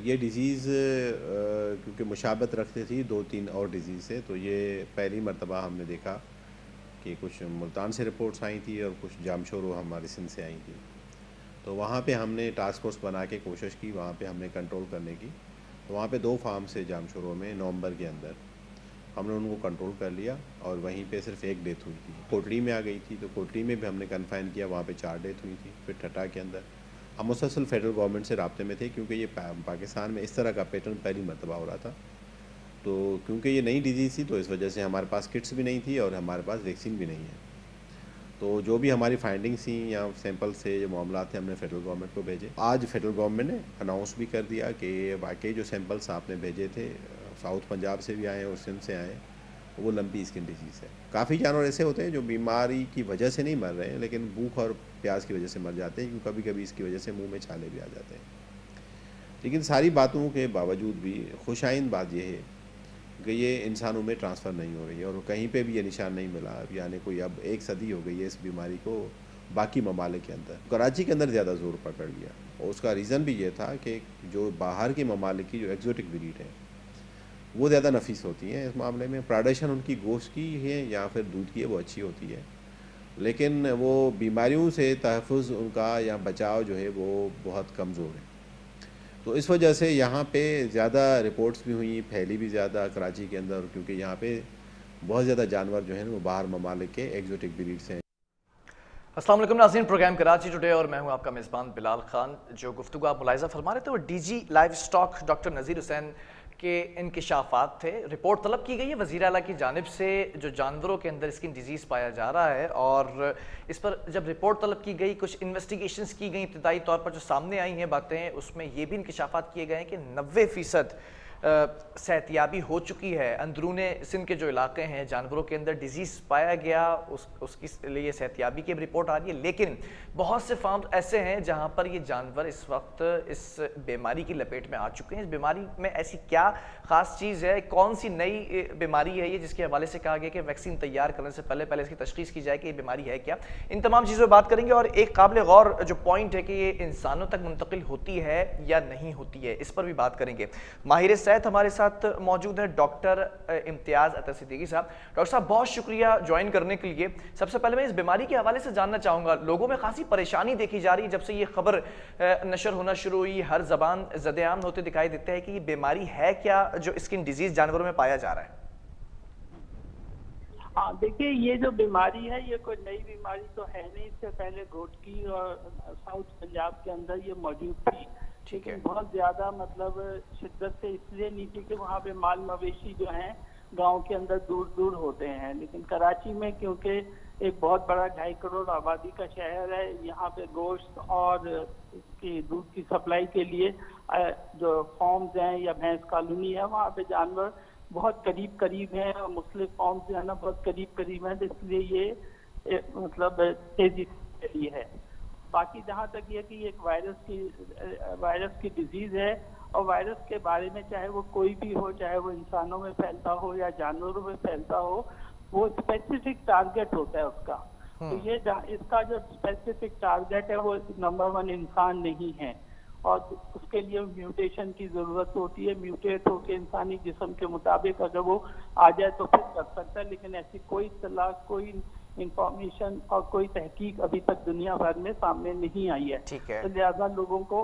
ये डिज़ीज़ क्योंकि मुशाबत रखते थी 2-3 और डिज़ीज़ से, तो ये पहली मर्तबा हमने देखा कि कुछ मुल्तान से रिपोर्ट्स आई थी और कुछ जामशोरो हमारे सिंध से आई थी। तो वहाँ पे हमने टास्क फोर्स बना के कोशिश की, वहाँ पे हमने कंट्रोल करने की। तो वहाँ पे 2 फार्म से जामशोरो में नवंबर के अंदर हमने उनको कंट्रोल कर लिया और वहीं पे सिर्फ एक डेथ हुई थी। कोटली में आ गई थी, तो कोटली में भी हमने कन्फाइन किया, वहाँ पे 4 डेथ हुई थी। फिर ठट्टा के अंदर हम मुसलसल फेडरल गवर्नमेंट से राब्ते में थे, क्योंकि ये पाकिस्तान में इस तरह का पैटर्न पहली मरतबा हो रहा था। तो क्योंकि ये नई डिजीज़ थी, तो इस वजह से हमारे पास किट्स भी नहीं थी और हमारे पास वैक्सीन भी नहीं है। तो जो भी हमारी फाइंडिंग्स थी या सैंपल से जो मामला थे, हमने फेडरल गवर्नमेंट को भेजे। आज फेडरल गवर्नमेंट ने अनाउंस भी कर दिया कि वाकई जो सैंपल्स आपने भेजे थे साउथ पंजाब से भी आए और सिंध से आए, वो लंपी स्किन डिजीज़ है। काफ़ी जानवर ऐसे होते हैं जो बीमारी की वजह से नहीं मर रहे हैं, लेकिन भूख और प्यास की वजह से मर जाते हैं, क्योंकि कभी कभी इसकी वजह से मुंह में छाले भी आ जाते हैं। लेकिन सारी बातों के बावजूद भी खुशाइंद बात यह है कि ये इंसानों में ट्रांसफ़र नहीं हो रही है और कहीं पे भी ये निशान नहीं मिला। यानी कोई अब 1 सदी हो गई है इस बीमारी को बाकी ममालिक के अंदर। कराची के अंदर ज़्यादा ज़ोर पकड़ लिया और उसका रीज़न भी ये था कि जो बाहर के ममालिक की जो एग्जोटिक ब्रीड है वो ज़्यादा नफीस होती हैं। इस मामले में प्रोडक्शन उनकी गोश्त की है या फिर दूध की है, वो अच्छी होती है, लेकिन वो बीमारियों से तहफ़्फ़ुज़ उनका या बचाव जो है वो बहुत कमज़ोर है। तो इस वजह से यहाँ पे ज़्यादा रिपोर्ट्स भी हुई, फैली भी ज़्यादा कराची के अंदर, क्योंकि यहाँ पे बहुत ज़्यादा जानवर जो हैं वो बाहर ममालिक के एग्जोटिक ब्रीड से हैं। अस्सलाम वालेकुम नाज़रीन, प्रोग्राम कराची टुडे और मैं हूं आपका मेज़बान बिलाल खान। जो गुफ्तगू आप मुलाहिज़ा फरमा रहे थे वो डीजी लाइव स्टॉक डॉक्टर नज़ीर हुसैन के इंकिशाफात थे। रिपोर्ट तलब की गई है वज़ीर आला की जानिब से जो जानवरों के अंदर स्किन डिजीज़ पाया जा रहा है, और इस पर जब रिपोर्ट तलब की गई, कुछ इन्वेस्टिगेशंस की गई, इब्तदाई तौर पर जो सामने आई हैं बातें, उसमें ये भी इंकिशाफात किए गए हैं कि 90% सेहतियाबी हो चुकी है। अंदरूने सिंध के जो इलाके हैं, जानवरों के अंदर डिजीज़ पाया गया, उसकी लिए सेहतियाबी की रिपोर्ट आ रही है, लेकिन बहुत से फार्म ऐसे हैं जहां पर ये जानवर इस वक्त इस बीमारी की लपेट में आ चुके हैं। इस बीमारी में ऐसी क्या खास चीज़ है, कौन सी नई बीमारी है ये, जिसके हवाले से कहा गया कि वैक्सीन तैयार करने से पहले पहले इसकी तशखीस की जाए कि ये बीमारी है क्या। इन तमाम चीज़ों पर बात करेंगे, और एक काबिल गौर जो पॉइंट है कि ये इंसानों तक मुंतकिल होती है या नहीं होती है, इस पर भी बात करेंगे। माहिर सेहत हमारे साथ मौजूद है डॉक्टर इम्तियाज अतर सिद्दीकी साहब। डॉक्टर साहब, बहुत शुक्रिया ज्वाइन करने के लिए। सबसे पहले मैं इस बीमारी के हवाले से जानना चाहूँगा, लोगों में खासी परेशानी देखी जा रही है जब से ये खबर नशर होना शुरू हुई, हर जबान ज़द-ए-आम होते दिखाई देते हैं कि ये बीमारी है क्या जो स्किन डिजीज़ जानवरों में पाया जा रहा है। हाँ, देखिए, ये जो बीमारी है ये कोई नई बीमारी तो है नहीं। इससे पहले घोटकी और साउथ पंजाब के अंदर ये मौजूद थी, लेकिन बहुत ज्यादा मतलब शिद्दत से इसलिए नहीं थी कि वहाँ पे माल मवेशी जो हैं गांव के अंदर दूर दूर होते हैं। लेकिन कराची में क्योंकि एक बहुत बड़ा 2.5 करोड़ आबादी का शहर है, यहाँ पे गोश्त और इसकी दूध की सप्लाई के लिए जो फार्म्स हैं या भैंस कॉलोनी है, वहाँ पे जानवर बहुत करीब करीब हैं और मुख्तलिफ फॉर्म जो है ना बहुत करीब करीब हैं, तो इसलिए ये मतलब तेजी से चली है। बाकी जहाँ तक ये कि ये एक वायरस की डिजीज है, और वायरस के बारे में चाहे वो कोई भी हो, चाहे वो इंसानों में फैलता हो या जानवरों में फैलता हो, वो स्पेसिफिक टारगेट होता है उसका। तो ये इसका जो स्पेसिफिक टारगेट है वो नंबर 1 इंसान नहीं है, और उसके लिए म्यूटेशन की जरूरत होती है। म्यूटेट होकर इंसानी जिस्म के मुताबिक अगर वो आ जाए तो फिर कर सकता है, लेकिन ऐसी कोई इत्तला, कोई इंफॉर्मेशन और कोई तहकीक अभी तक दुनिया भर में सामने नहीं आई है। तो लिहाजा लोगों को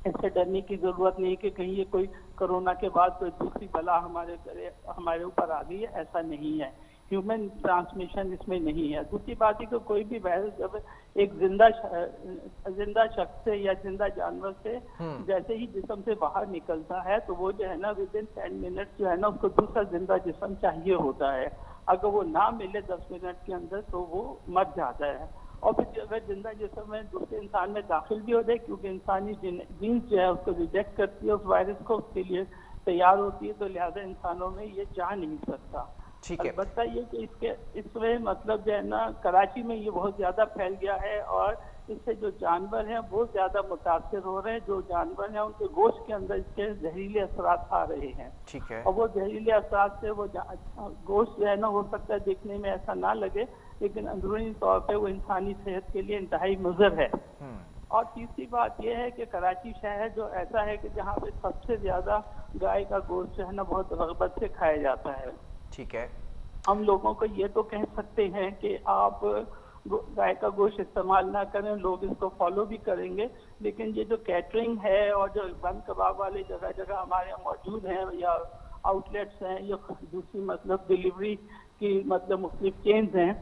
इससे डरने की जरूरत नहीं कि कहीं ये कोई कोरोना के बाद कोई दूसरी बला हमारे ऊपर आ गई है, ऐसा नहीं है। ह्यूमन ट्रांसमिशन इसमें नहीं है। दूसरी बात है कि कोई भी वायरस जब एक जिंदा शख्स से या जिंदा जानवर से जैसे ही जिस्म से बाहर निकलता है, तो वो जो है ना विद इन 10 मिनट जो है ना उसको दूसरा जिंदा जिस्म चाहिए होता है। अगर वो ना मिले 10 मिनट के अंदर तो वो मर जाता है, और फिर अगर जिंदा जिस्म में दूसरे इंसान में दाखिल भी हो जाए, क्योंकि इंसानी जीन्स जो है उसको रिजेक्ट करती है, उस वायरस को उसके लिए तैयार होती है, तो लिहाजा इंसानों में ये जा नहीं सकता। अलबत्ता ये कि इसमें मतलब जो है ना कराची में ये बहुत ज्यादा फैल गया है, और इससे जो जानवर हैं वो ज्यादा मुतासर हो रहे हैं। जो जानवर हैं उनके गोश्त के अंदर इसके जहरीले असरात आ रहे हैं, और वो जहरीले असरात से वो गोश्त जो है ना हो सकता है देखने में ऐसा ना लगे, लेकिन अंदरूनी तौर पे वो इंसानी सेहत के लिए इंतहाई मुज़र है। और तीसरी बात यह है कि कराची शहर जो ऐसा है कि जहाँ पे सबसे ज्यादा गाय का गोश्त जो है ना बहुत रगबत से खाया जाता है। ठीक है। हम लोगों को ये तो कह सकते हैं कि आप गाय का गोश्त इस्तेमाल ना करें, लोग इसको फॉलो भी करेंगे, लेकिन ये जो कैटरिंग है और जो बंद कबाब वाले जगह जगह हमारे यहाँ मौजूद हैं या आउटलेट्स हैं या दूसरी मतलब डिलीवरी की मतलब मुख्तलिफ चेन्स हैं,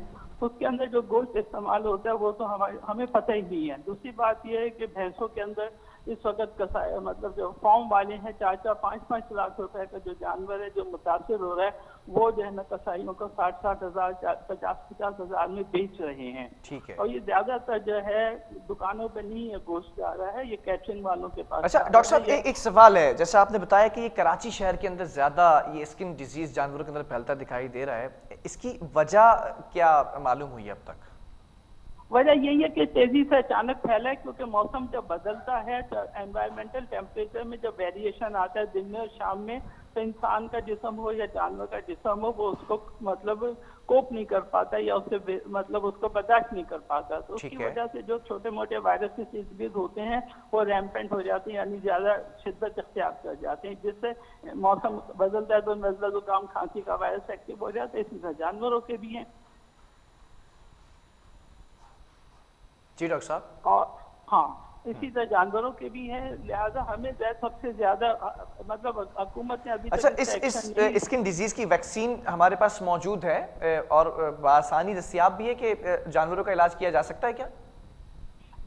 उसके अंदर जो गोश्त इस्तेमाल होता है वो तो हमें पता ही नहीं है। दूसरी बात यह है कि भैंसों के अंदर इस वक्त कसाई मतलब जो फॉर्म वाले हैं 4-4, 5-5 लाख रुपए का जो जानवर है जो मुतासर हो रहा है वो जो है ना कसाईयों को 60-60 हजार 50-50 हजार में बेच रहे हैं। ठीक है। और ये ज्यादातर जो है दुकानों पे नहीं है गोश्त जा रहा है, ये कैटरिंग वालों के पास। अच्छा डॉक्टर साहब, एक सवाल है, जैसा आपने बताया कि ये कराची शहर के अंदर ज्यादा ये स्किन डिजीज जानवरों के अंदर फैलता दिखाई दे रहा है, इसकी वजह क्या मालूम हुई अब तक? वजह यही है कि तेजी से अचानक फैला है क्योंकि मौसम जब बदलता है तो एनवायरमेंटल टेम्परेचर में जब वेरिएशन आता है दिन में और शाम में, तो इंसान का जिस्म हो या जानवर का जिस्म हो वो उसको मतलब कोप नहीं कर पाता या उससे मतलब उसको बर्दाश्त नहीं कर पाता। तो उसकी वजह से जो छोटे मोटे वायरसेस इर्द होते हैं वो रैम्पेंट हो जाते हैं, यानी ज्यादा शिद्दत इख्तियार कर जाते हैं, जिससे मौसम बदलता है तो नज़ला जुकाम खांसी का वायरस एक्टिव हो जाता है। इसी तरह जानवरों के भी हैं। जी डॉक्टर साहब। और हाँ, इसी तरह जानवरों के भी हैं, लिहाजा हमें सबसे ज्यादा मतलब हुकूमत ने अभी अच्छा इस स्किन डिजीज की वैक्सीन हमारे पास मौजूद है और आसानी दस्तियाब भी है कि जानवरों का इलाज किया जा सकता है क्या?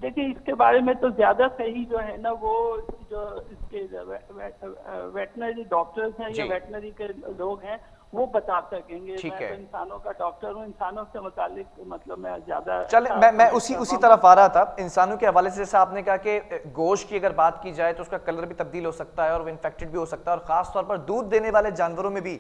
देखिए इसके बारे में तो ज्यादा सही जो है ना वो जो इसके वेटनरी डॉक्टर्स हैं या वेटनरी के लोग हैं वो बता सकेंगे। मैं तो इंसानों का डॉक्टर हूँ, इंसानों से मुतालिक मतलब मैं ज्यादा चले मैं उसी तरफ आ रहा था। इंसानों के हवाले से जैसा आपने कहा कि गोश्त की अगर बात की जाए तो उसका कलर भी तब्दील हो सकता है और वो इन्फेक्टेड भी हो सकता है, और खास तौर पर दूध देने वाले जानवरों में भी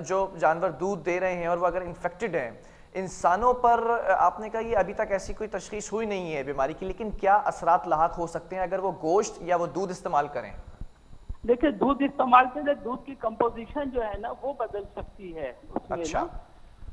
जो जानवर दूध दे रहे हैं और वो अगर इन्फेक्टेड हैं, इंसानों पर आपने कहा ये अभी तक ऐसी कोई तशखीस हुई नहीं है बीमारी की, लेकिन क्या असरात लाहक हो सकते हैं अगर वो गोश्त या वो दूध इस्तेमाल करें? देखिए दूध इस्तेमाल से दूध की कंपोजिशन जो है ना वो बदल सकती है उसमें। अच्छा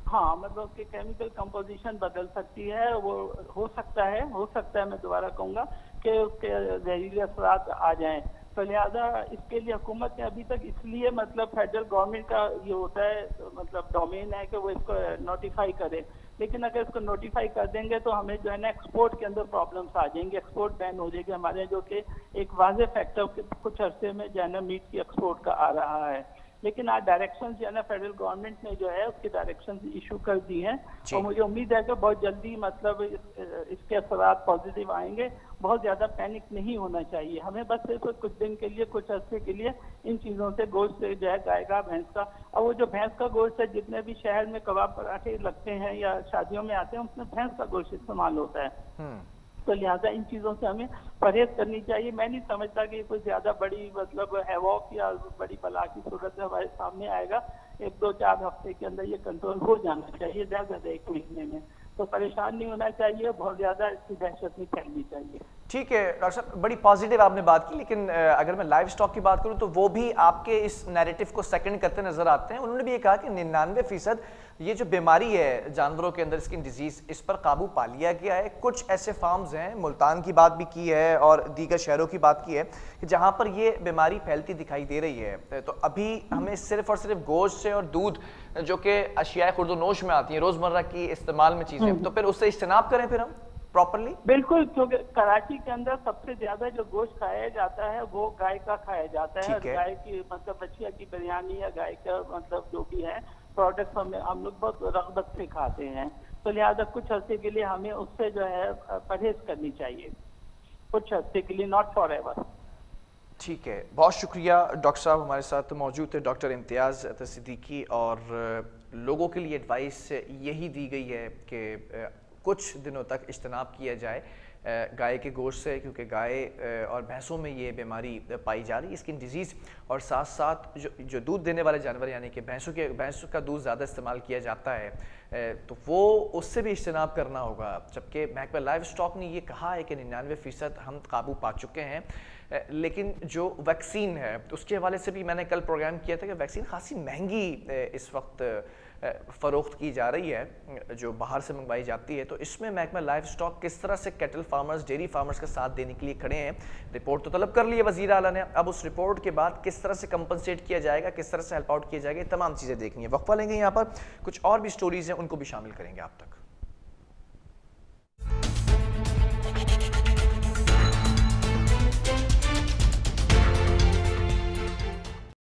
हाँ, मतलब उसकी केमिकल कंपोजिशन बदल सकती है, वो हो सकता है मैं दोबारा कहूँगा कि उसके जहरीले असरात आ जाएं। तो लिहाजा इसके लिए हुकूमत ने अभी तक इसलिए मतलब फेडरल गवर्नमेंट का ये होता है मतलब डोमेन है कि वो इसको नोटिफाई करे, लेकिन अगर इसको नोटिफाई कर देंगे तो हमें जो है ना एक्सपोर्ट के अंदर प्रॉब्लम्स आ जाएंगे, एक्सपोर्ट बैन हो जाएगी हमारे, जो कि एक वाज़ेह फैक्टर कुछ अरसे में जो है ना मीट की एक्सपोर्ट का आ रहा है। लेकिन आज डायरेक्शन जो है ना फेडरल गवर्नमेंट ने जो है उसकी डायरेक्शन इशू कर दी हैं और मुझे उम्मीद है कि बहुत जल्दी मतलब इसके असरात पॉजिटिव आएंगे। बहुत ज्यादा पैनिक नहीं होना चाहिए हमें, बस सिर्फ कुछ दिन के लिए कुछ अरसे के लिए इन चीजों से गोश्त से जो है गाय का भैंस का, और वो जो भैंस का गोश्त है जितने भी शहर में कबाब पराठे लगते हैं या शादियों में आते हैं उसमें भैंस का गोश्त इस्तेमाल होता है। तो लिहाजा इन चीजों से हमें परहेज करनी चाहिए। मैं नहीं समझता कि कोई ज्यादा बड़ी मतलब हैवॉक या बड़ी बला की सूरत में हमारे सामने आएगा। 1-2-4 हफ्ते के अंदर ये कंट्रोल हो जाना चाहिए, ज्यादा 1 महीने में। तो परेशान नहीं होना चाहिए, बहुत ज्यादा इसकी दहशत नहीं फैलनी चाहिए। ठीक है डॉक्टर साहब, बड़ी पॉजिटिव आपने बात की, लेकिन अगर मैं लाइव स्टॉक की बात करूं तो वो भी आपके इस नैरेटिव को सेकंड करते नजर आते हैं। उन्होंने भी ये कहा कि 99% ये जो बीमारी है जानवरों के अंदर स्किन डिजीज, इस पर काबू पा लिया गया है। कुछ ऐसे फार्म्स हैं, मुल्तान की बात भी की है और दीगर शहरों की बात की है कि जहां पर ये बीमारी फैलती दिखाई दे रही है। तो अभी हमें सिर्फ और सिर्फ गोश्त से और दूध जो कि अशियाए खुर्दोनोश में आती है, रोजमर्रा की इस्तेमाल में चीजें, तो फिर उससे इज्तनाब करें फिर हम प्रॉपर्ली। बिल्कुल, क्योंकि कराची के अंदर सबसे ज्यादा जो गोश्त खाया जाता है वो गाय का खाया जाता है। गाय की मतलब बछिया की बिरयानी या गाय का मतलब जो भी है प्रोडक्ट हम लोग बहुत रगबत से खाते हैं। तो लिहाजा कुछ अर्से के लिए हमें उससे जो है परहेज करनी चाहिए, कुछ अर्से के लिए, नॉट फॉर एवर। ठीक है, बहुत शुक्रिया डॉक्टर साहब हमारे साथ मौजूद थे, डॉक्टर इम्तियाज़ सिद्दीकी। और लोगों के लिए एडवाइस यही दी गई है कि कुछ दिनों तक इज्तनाब किया जाए गाय के गोश्त से, क्योंकि गाय और भैंसों में ये बीमारी पाई जा रही है स्किन डिजीज़। और साथ साथ जो दूध देने वाले जानवर यानी कि भैंस का दूध ज़्यादा इस्तेमाल किया जाता है तो वो उससे भी इज्तनाब करना होगा। जबकि महकमा लाइव स्टॉक ने ये कहा है कि 99% हम काबू पा चुके हैं, लेकिन जो वैक्सीन है उसके हवाले से भी मैंने कल प्रोग्राम किया था कि वैक्सीन खासी महंगी इस वक्त फ़रोख्त की जा रही है, जो बाहर से मंगवाई जाती है, तो इसमें महकमा लाइफ स्टॉक किस तरह से कैटल फार्मर्स, डेयरी फार्मर्स का साथ देने के लिए खड़े हैं। रिपोर्ट तो तलब कर ली है वज़ीर आला ने, अब उस रिपोर्ट के बाद किस तरह से कंपनसेट किया जाएगा, किस तरह से हेल्प आउट किया जाएगा, ये तमाम चीज़ें देखनी है। वक्फा लेंगे, यहाँ पर कुछ और भी स्टोरीज़ हैं उनको भी शामिल करेंगे आप तक।